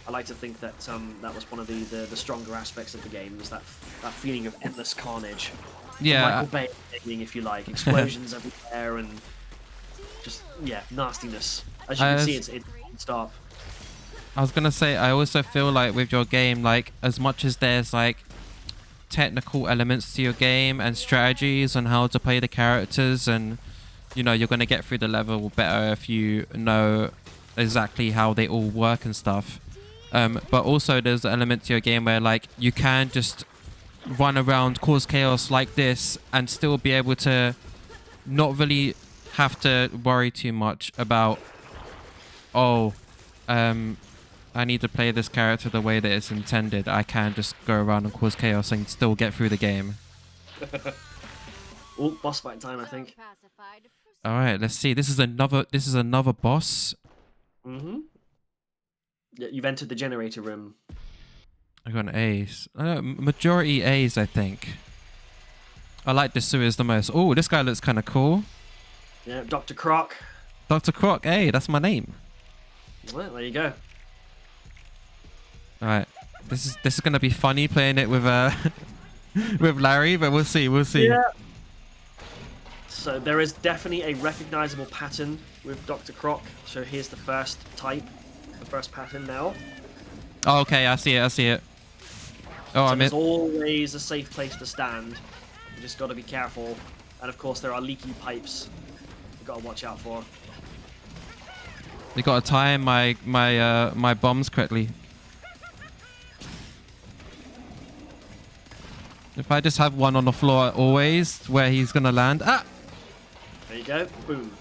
I like to think that that was one of the stronger aspects of the game, was that feeling of endless carnage. Yeah. Michael Bay thing, if you like, explosions everywhere and just nastiness. As you can see, it's non-stop. I was gonna say, I also feel like with your game, like as much as there's like technical elements to your game and strategies on how to play the characters, and you're gonna get through the level better if you know exactly how they all work and stuff. But also there's an element to your game where like you can just run around, cause chaos like this, and still be able to not really have to worry too much about, oh, I need to play this character the way that it's intended. I can just go around and cause chaos and still get through the game. Oh, boss fight time, I think. All right, let's see. This is another boss. Mm-hmm. Yeah, you've entered the generator room. I got an A's. Majority A's, I think. I like the sewers the most. Oh, this guy looks kind of cool. Yeah, Dr. Croc. Dr. Croc, hey, that's my name. Well, there you go. All right, this is gonna be funny playing it with with Larry, but we'll see. We'll see. Yeah. So there is definitely a recognizable pattern with Dr. Croc. So here's the first type, the first pattern now. Oh, okay, I see it. I see it. Oh, So I there's missed. always a safe place to stand. You just got to be careful. And of course, there are leaky pipes you got to watch out for. You gotta time my bombs correctly. If I just have one on the floor always where he's gonna land. Ah! There you go. Boom.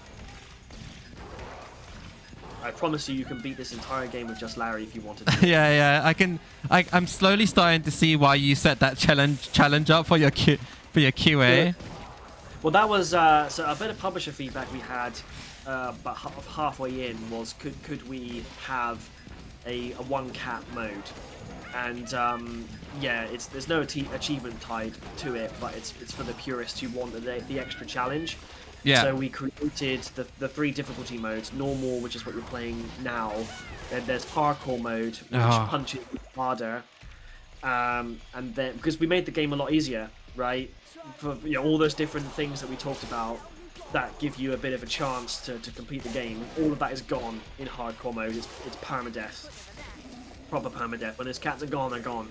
I promise you can beat this entire game with just Larry if you wanted to. Yeah, I'm slowly starting to see why you set that challenge up for your QA. Yeah. Well, that was so a bit of publisher feedback we had about halfway in was could we have a one cat mode, and yeah, there's no achievement tied to it, but it's for the purists who want the extra challenge. Yeah. So we created the 3 difficulty modes: normal, which is what you're playing now. Then there's hardcore mode, which punches harder, and then because we made the game a lot easier, right? For all those different things that we talked about that give you a bit of a chance to complete the game. All of that is gone in hardcore mode. It's permadeath, proper permadeath. When those cats are gone, they're gone,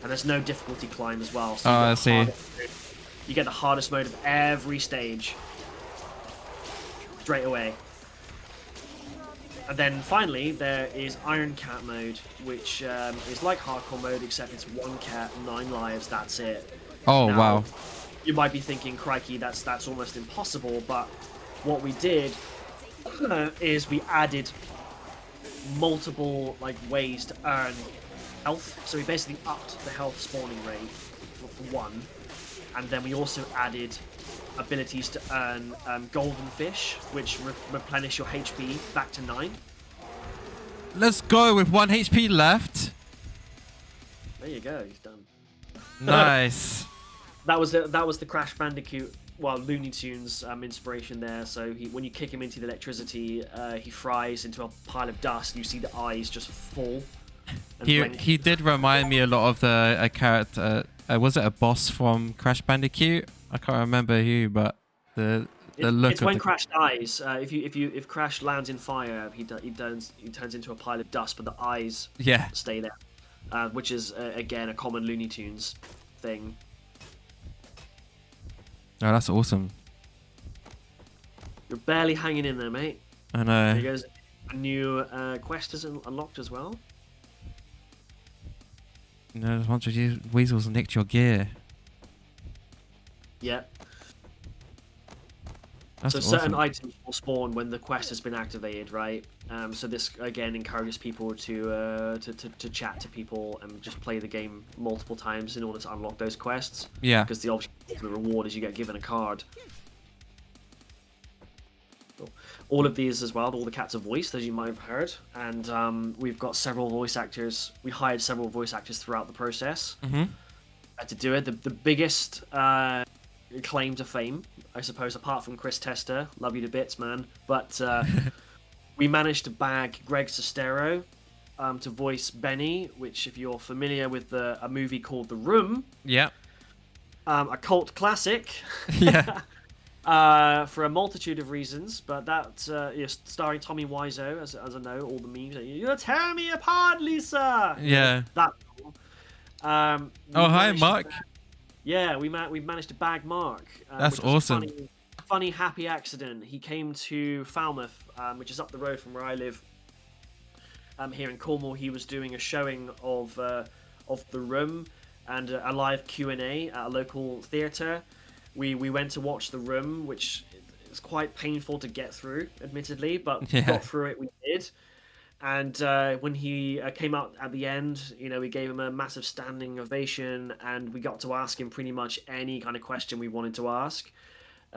and there's no difficulty climb as well. So I see. You get the hardest mode of every stage straight away. And then finally there is Iron Cat mode, which is like hardcore mode, except it's 1 cat, 9 lives. That's it. Oh, now, wow. You might be thinking, crikey, that's almost impossible, but what we did is we added multiple ways to earn health. So we basically upped the health spawning rate for 1, and then we also added abilities to earn golden fish, which replenish your HP back to 9. Let's go with 1 HP left. There you go, he's done. Nice. That was the Crash Bandicoot, Looney Tunes inspiration there. So when you kick him into the electricity, he fries into a pile of dust. And you see the eyes just fall. He did remind me a lot of a character. Was it a boss from Crash Bandicoot? I can't remember who, but the look. It's when Crash dies. If Crash lands in fire, he turns into a pile of dust, but the eyes stay there, which is again a common Looney Tunes thing. Oh, that's awesome. You're barely hanging in there, mate. I know. There goes a new quest is unlocked as well. No, once you weasels nicked your gear. Yeah. That's so awesome. certain items will spawn when the quest has been activated, right? So this again encourages people to chat to people and just play the game multiple times in order to unlock those quests. Yeah. Because the reward is you get given a card. All of these as well, all the cats are voiced, as you might have heard, and we've got several voice actors. We hired several voice actors throughout the process to do it. The biggest claim to fame, I suppose, apart from Chris Tester, love you to bits, man, but we managed to bag Greg Sestero to voice Benny, which, if you're familiar with a movie called The Room, a cult classic. Yeah. For a multitude of reasons, but that starring Tommy Wiseau, as I know, all the memes. You're tearing me apart, Lisa. Yeah. That. Oh, hi, Mark. We managed to bag Mark. That's awesome. Funny happy accident. He came to Falmouth, which is up the road from where I live, here in Cornwall. He was doing a showing of The Room and a live Q&A at a local theatre. We went to watch The Room, which is quite painful to get through, admittedly, but Yeah. got through it. We did. And when he came out at the end, we gave him a massive standing ovation, and we got to ask him pretty much any kind of question we wanted to ask.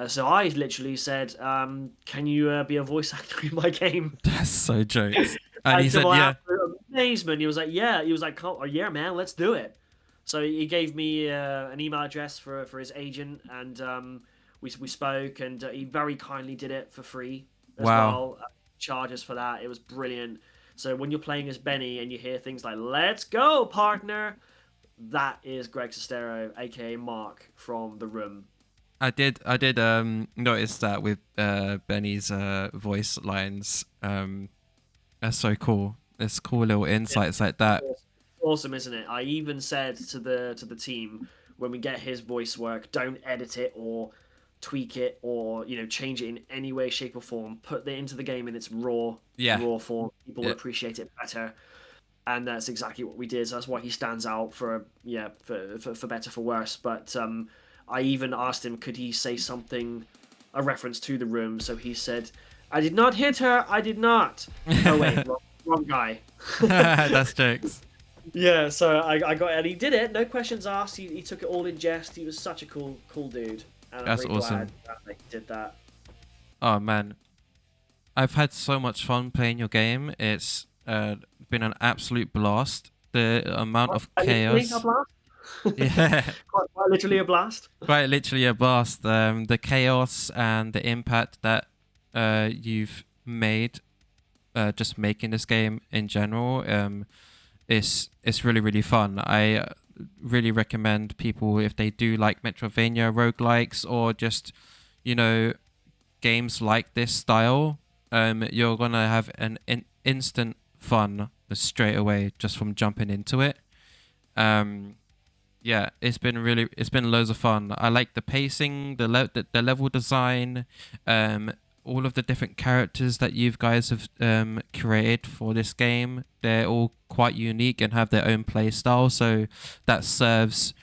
So I literally said, "Can you be a voice actor in my game?" That's so jokes. And he And to said, my yeah. absolute amazement, he was like, "Yeah." He was like, "Oh, yeah, man, let's do it." So he gave me an email address for his agent, and we spoke, and he very kindly did it for free as Wow. well. Charges for that. It was brilliant. So when you're playing as Benny and you hear things like "Let's go, partner," that is Greg Sestero, aka Mark from The Room. I did notice that with Benny's voice lines. That's so cool. There's cool little insights like that. Awesome, isn't it? I even said to the team when we get his voice work, don't edit it or tweak it or change it in any way, shape, or form. Put it into the game in its Yeah. raw form. People will Yeah. appreciate it better, and that's exactly what we did. So that's why he stands out for for better for worse. But I even asked him, could he say something, a reference to The Room? So he said, "I did not hit her. I did not." Oh wait, wrong guy. That's jokes. Yeah, so I got and he did it. No questions asked. He took it all in jest. He was such a cool dude, and I'm That's really awesome. glad that he did that. Oh man, I've had so much fun playing your game. It's been an absolute blast. The amount of Literally a chaos. blast. Yeah. Quite literally a blast. Quite literally a blast. The chaos and the impact that you've made, just making this game in general, it's really fun. I really recommend people, if they do like Metrovania roguelikes or just you know games like this style, you're gonna have an instant fun straight away just from jumping into it. Um, yeah, it's been loads of fun. I like the pacing, the level design, um, all of the different characters that you guys have created for this game. They're all quite unique and have their own play style, so that serves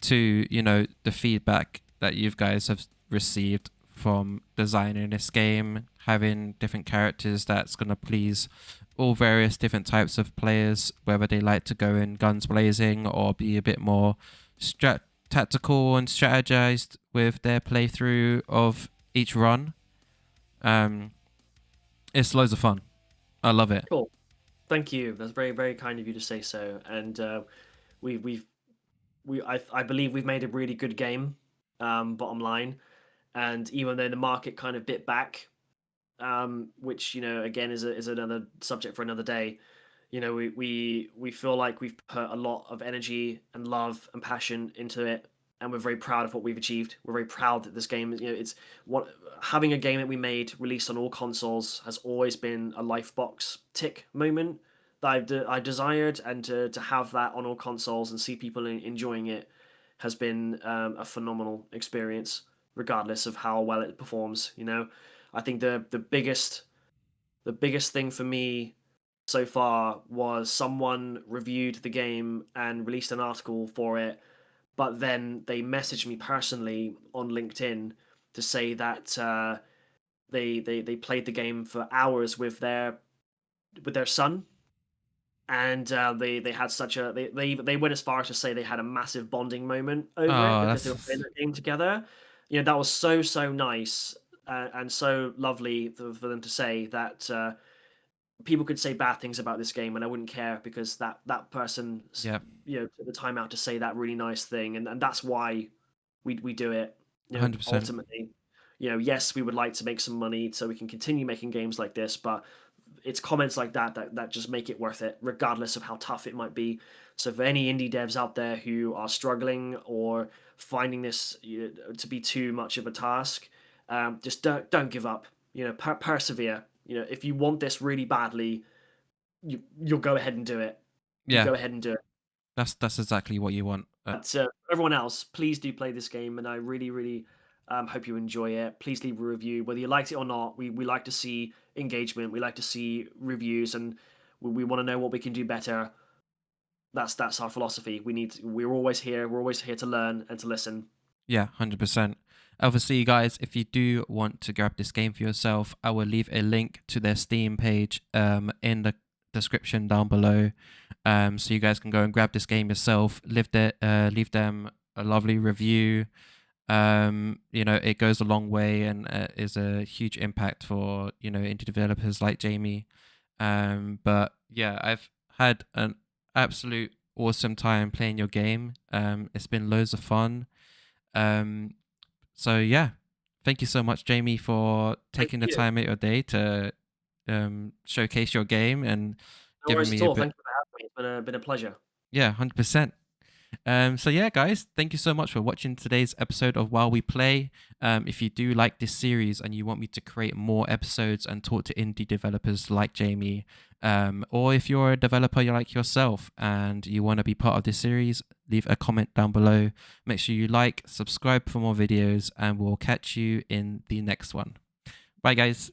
to the feedback that you guys have received from designing this game, having different characters that's gonna please all various different types of players, whether they like to go in guns blazing or be a bit more tactical and strategized with their playthrough of each run. Um, it's loads of fun. I love it. Cool. Thank you. That's very kind of you to say so. And we've I believe we've made a really good game. Bottom line, and even though the market kind of bit back, which again is another subject for another day. We feel like we've put a lot of energy and love and passion into it, and we're very proud of what we've achieved. We're very proud that this game, it's what having a game that we made released on all consoles has always been a lifebox tick moment that I desired, and to have that on all consoles and see people enjoying it has been a phenomenal experience, regardless of how well it performs. I think the biggest thing for me so far was someone reviewed the game and released an article for it, but then they messaged me personally on LinkedIn to say that they played the game for hours with their son, and they had such a they went as far as to say they had a massive bonding moment over it Oh, because they were playing that's that game together. That was so nice, and so lovely for them to say that. People could say bad things about this game and I wouldn't care, because that person yeah, took the time out to say that really nice thing, and that's why we do it. 100%. Ultimately, yes, we would like to make some money so we can continue making games like this, but it's comments like that just make it worth it, regardless of how tough it might be. So for any indie devs out there who are struggling or finding this to be too much of a task, just don't give up. Persevere. If you want this really badly, you'll go ahead and do it. You Yeah, go ahead and do it. that's exactly what you want. But everyone else, please do play this game, and I really hope you enjoy it. Please leave a review, whether you liked it or not. We like to see engagement. We like to see reviews, and We want to know what we can do better. That's our philosophy. We're always here. We're always here to learn and to listen. Yeah, 100%. Obviously, guys, if you do want to grab this game for yourself, I will leave a link to their Steam page in the description down below, so you guys can go and grab this game yourself. Leave them a lovely review. It goes a long way and is a huge impact for indie developers like Jamie. But yeah, I've had an absolute awesome time playing your game. It's been loads of fun. So yeah, thank you so much, Jamie, for Thank taking the you. time out of your day to showcase your game and No giving worries me at a all. bit. Thank you for having me. It's been a pleasure. Yeah, 100%. So yeah, guys, thank you so much for watching today's episode of While We Play. If you do like this series and you want me to create more episodes and talk to indie developers like Jamie, or if you're a developer like yourself and you want to be part of this series, leave a comment down below. Make sure you like, subscribe for more videos, and we'll catch you in the next one. Bye, guys.